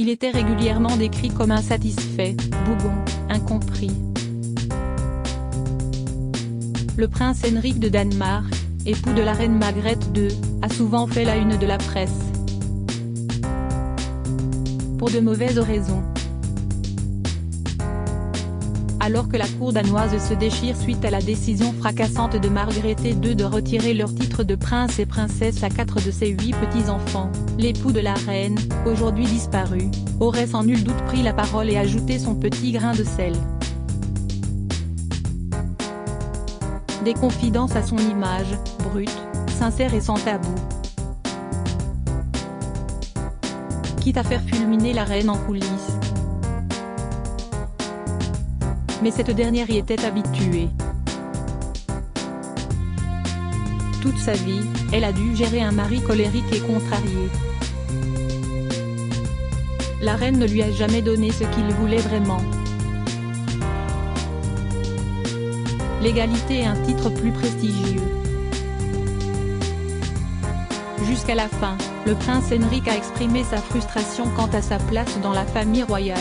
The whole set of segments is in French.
Il était régulièrement décrit comme insatisfait, bougon, incompris. Le prince Henrik de Danemark, époux de la reine Margrethe II, a souvent fait la une de la presse. Pour de mauvaises raisons. Alors que la cour danoise se déchire suite à la décision fracassante de Margrethe II de retirer leur titre de prince et princesse à 4 de ses 8 petits-enfants, l'époux de la reine, aujourd'hui disparu, aurait sans nul doute pris la parole et ajouté son petit grain de sel. Des confidences à son image, brute, sincère et sans tabou. Quitte à faire fulminer la reine en coulisses. Mais cette dernière y était habituée. Toute sa vie, elle a dû gérer un mari colérique et contrarié. La reine ne lui a jamais donné ce qu'il voulait vraiment. L'égalité et un titre plus prestigieux. Jusqu'à la fin, le prince Henrik a exprimé sa frustration quant à sa place dans la famille royale.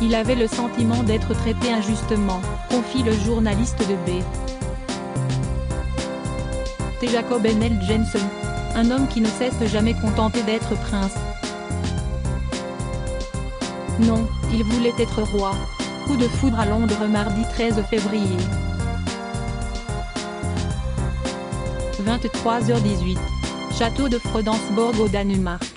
Il avait le sentiment d'être traité injustement, confie le journaliste de B. T. Jacob Enel Jensen, un homme qui ne cesse jamais contenté d'être prince. Non, il voulait être roi. Coup de foudre à Londres mardi 13 février. 23h18. Château de Fredensborg au Danemark.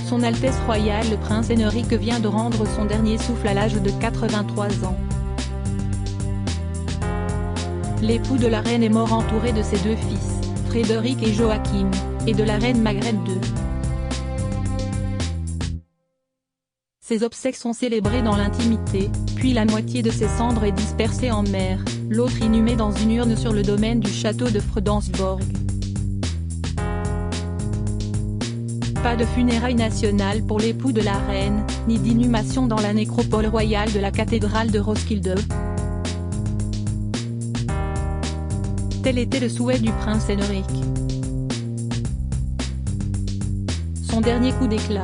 Son Altesse royale le prince Henrik vient de rendre son dernier souffle à l'âge de 83 ans. L'époux de la reine est mort entouré de ses 2 fils, Frédéric et Joachim, et de la reine Margrethe II. Ses obsèques sont célébrées dans l'intimité, puis la moitié de ses cendres est dispersée en mer, l'autre inhumée dans une urne sur le domaine du château de Fredensborg. Pas de funérailles nationales pour l'époux de la reine, ni d'inhumation dans la nécropole royale de la cathédrale de Roskilde. Tel était le souhait du prince Henrik. Son dernier coup d'éclat.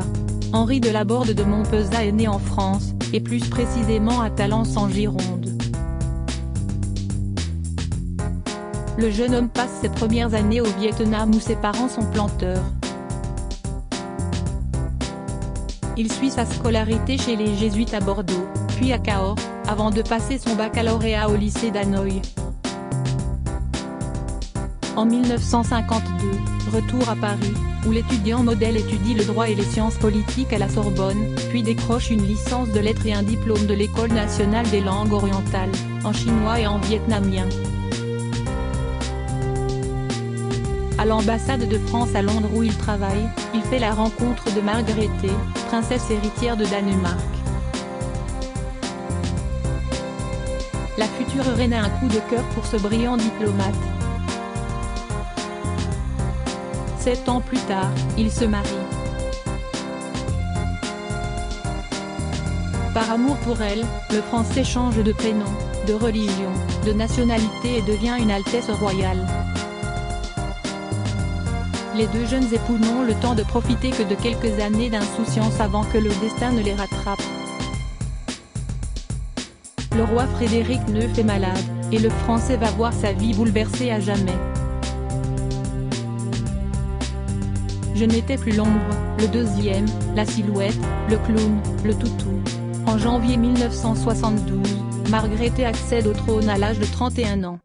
Henri de Laborde de Montpezat est né en France, et plus précisément à Talence en Gironde. Le jeune homme passe ses premières années au Vietnam où ses parents sont planteurs. Il suit sa scolarité chez les Jésuites à Bordeaux, puis à Cahors, avant de passer son baccalauréat au lycée d'Hanoï. En 1952, retour à Paris, où l'étudiant modèle étudie le droit et les sciences politiques à la Sorbonne, puis décroche une licence de lettres et un diplôme de l'École nationale des langues orientales, en chinois et en vietnamien. À l'ambassade de France à Londres où il travaille, il fait la rencontre de Margrethe, princesse héritière de Danemark. La future reine a un coup de cœur pour ce brillant diplomate. 7 ans plus tard, ils se marient. Par amour pour elle, le Français change de prénom, de religion, de nationalité et devient une Altesse royale. Les 2 jeunes époux n'ont le temps de profiter que de quelques années d'insouciance avant que le destin ne les rattrape. Le roi Frédéric IX est malade, et le Français va voir sa vie bouleversée à jamais. Je n'étais plus l'ombre, le deuxième, la silhouette, le clown, le toutou. En janvier 1972, Margrethe accède au trône à l'âge de 31 ans.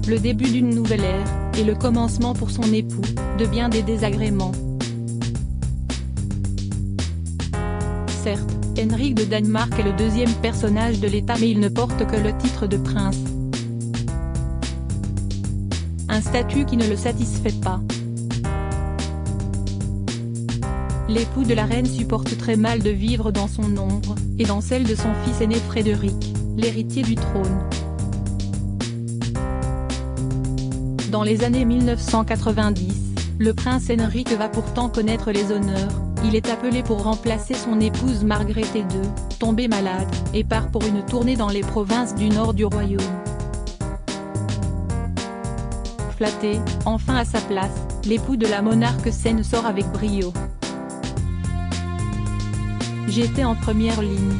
Le début d'une nouvelle ère, et le commencement pour son époux, de bien des désagréments. Certes, Henrik de Danemark est le 2e personnage de l'État mais il ne porte que le titre de prince. Un statut qui ne le satisfait pas. L'époux de la reine supporte très mal de vivre dans son ombre, et dans celle de son fils aîné Frédéric, l'héritier du trône. Dans les années 1990, le prince Henrik va pourtant connaître les honneurs, il est appelé pour remplacer son épouse Margrethe II, tombée malade, et part pour une tournée dans les provinces du nord du royaume. flatté, enfin à sa place, l'époux de la monarque s'en sort avec brio. J'étais en première ligne.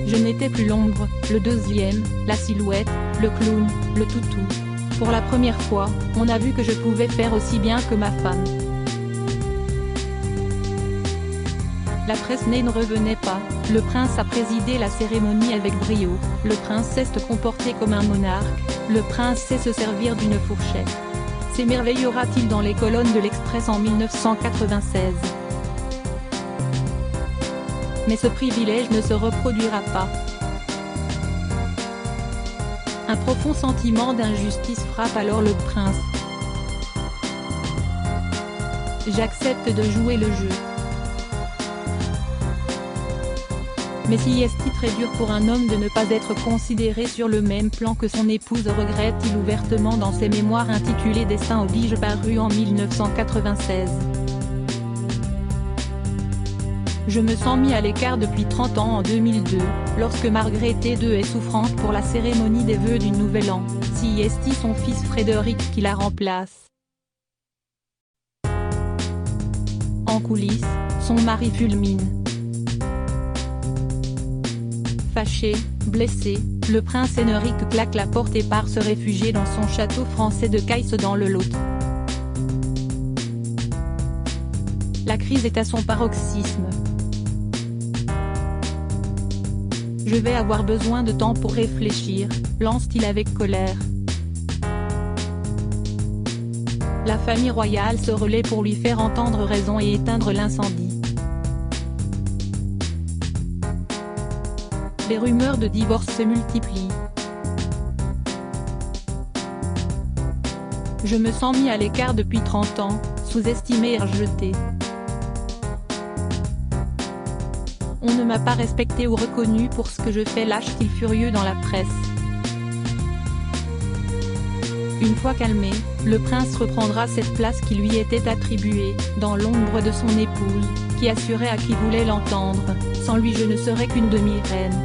Je n'étais plus l'ombre, le deuxième, la silhouette, le clown, le toutou. Pour la première fois, on a vu que je pouvais faire aussi bien que ma femme. La presse ne revenait pas, le prince a présidé la cérémonie avec brio, le prince sait se comporter comme un monarque, le prince sait se servir d'une fourchette. S'émerveillera-t-il dans les colonnes de l'Express en 1996? Mais ce privilège ne se reproduira pas. Un profond sentiment d'injustice frappe alors le prince. J'accepte de jouer le jeu. Mais si est-il très dur pour un homme de ne pas être considéré sur le même plan que son épouse, regrette-t-il ouvertement dans ses mémoires intitulées Destin oblige paru en 1996. Je me sens mis à l'écart depuis 30 ans en 2002, lorsque Margrethe II est souffrante pour la cérémonie des vœux du Nouvel An, si est son fils Frédéric qui la remplace. En coulisses, son mari fulmine. Fâché, blessé, le prince Henrik claque la porte et part se réfugier dans son château français de Cayce dans le Lot. La crise est à son paroxysme. Je vais avoir besoin de temps pour réfléchir, lance-t-il avec colère. La famille royale se relaie pour lui faire entendre raison et éteindre l'incendie. Les rumeurs de divorce se multiplient. Je me sens mis à l'écart depuis 30 ans, sous-estimé et rejeté. On ne m'a pas respecté ou reconnu pour ce que je fais, lâche-t-il furieux dans la presse. Une fois calmé, le prince reprendra cette place qui lui était attribuée, dans l'ombre de son épouse, qui assurait à qui voulait l'entendre, sans lui je ne serais qu'une demi-reine.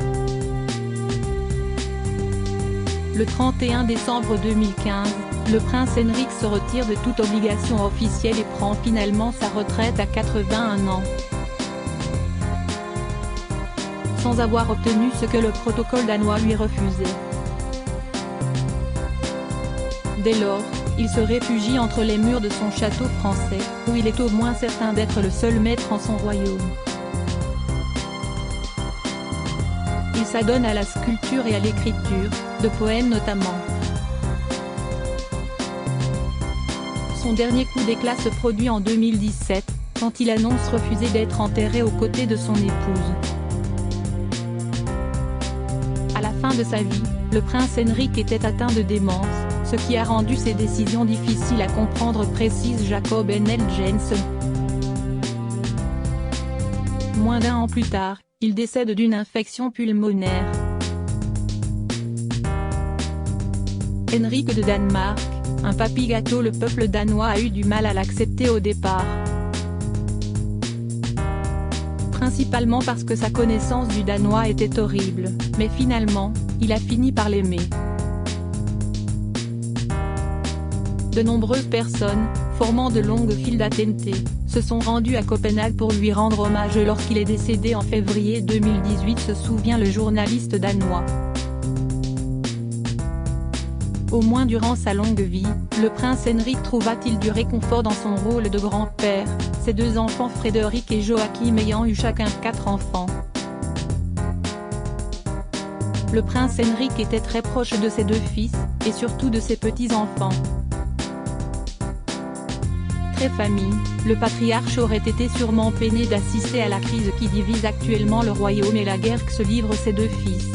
Le 31 décembre 2015, le prince Henrik se retire de toute obligation officielle et prend finalement sa retraite à 81 ans. Sans avoir obtenu ce que le protocole danois lui refusait. Dès lors, il se réfugie entre les murs de son château français, où il est au moins certain d'être le seul maître en son royaume. Il s'adonne à la sculpture et à l'écriture, de poèmes notamment. Son dernier coup d'éclat se produit en 2017, quand il annonce refuser d'être enterré aux côtés de son épouse. À la fin de sa vie, le prince Henrik était atteint de démence, ce qui a rendu ses décisions difficiles à comprendre, précise Jacob N.L. Jensen. Moins d'un an plus tard, il décède d'une infection pulmonaire. Henrik de Danemark, un papy gâteau. Le peuple danois a eu du mal à l'accepter au départ. Principalement parce que sa connaissance du danois était horrible, mais finalement, il a fini par l'aimer. De nombreuses personnes, formant de longues files d'attente, se sont rendues à Copenhague pour lui rendre hommage lorsqu'il est décédé en février 2018, se souvient le journaliste danois. Au moins durant sa longue vie, le prince Henrik trouva-t-il du réconfort dans son rôle de grand-père, ses deux enfants Frédéric et Joachim ayant eu chacun 4 enfants. Le prince Henrik était très proche de ses 2 fils, et surtout de ses petits-enfants. Très famille, le patriarche aurait été sûrement peiné d'assister à la crise qui divise actuellement le royaume et la guerre que se livrent ses 2 fils.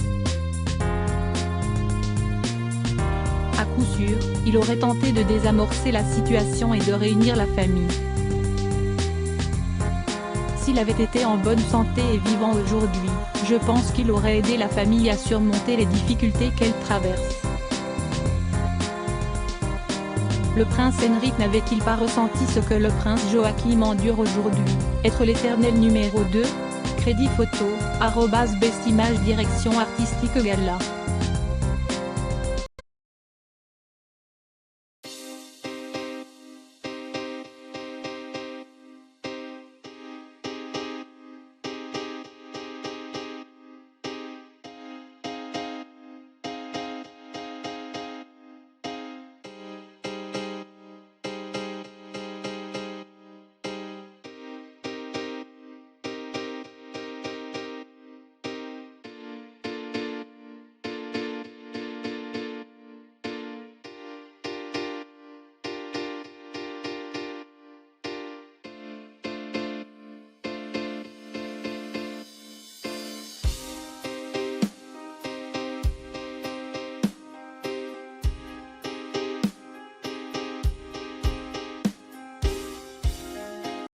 À coup sûr, il aurait tenté de désamorcer la situation et de réunir la famille. S'il avait été en bonne santé et vivant aujourd'hui, je pense qu'il aurait aidé la famille à surmonter les difficultés qu'elle traverse. Le prince Henrik n'avait-il pas ressenti ce que le prince Joachim endure aujourd'hui, être l'éternel numéro 2 ? Crédit photo, @bestimage direction artistique Gala.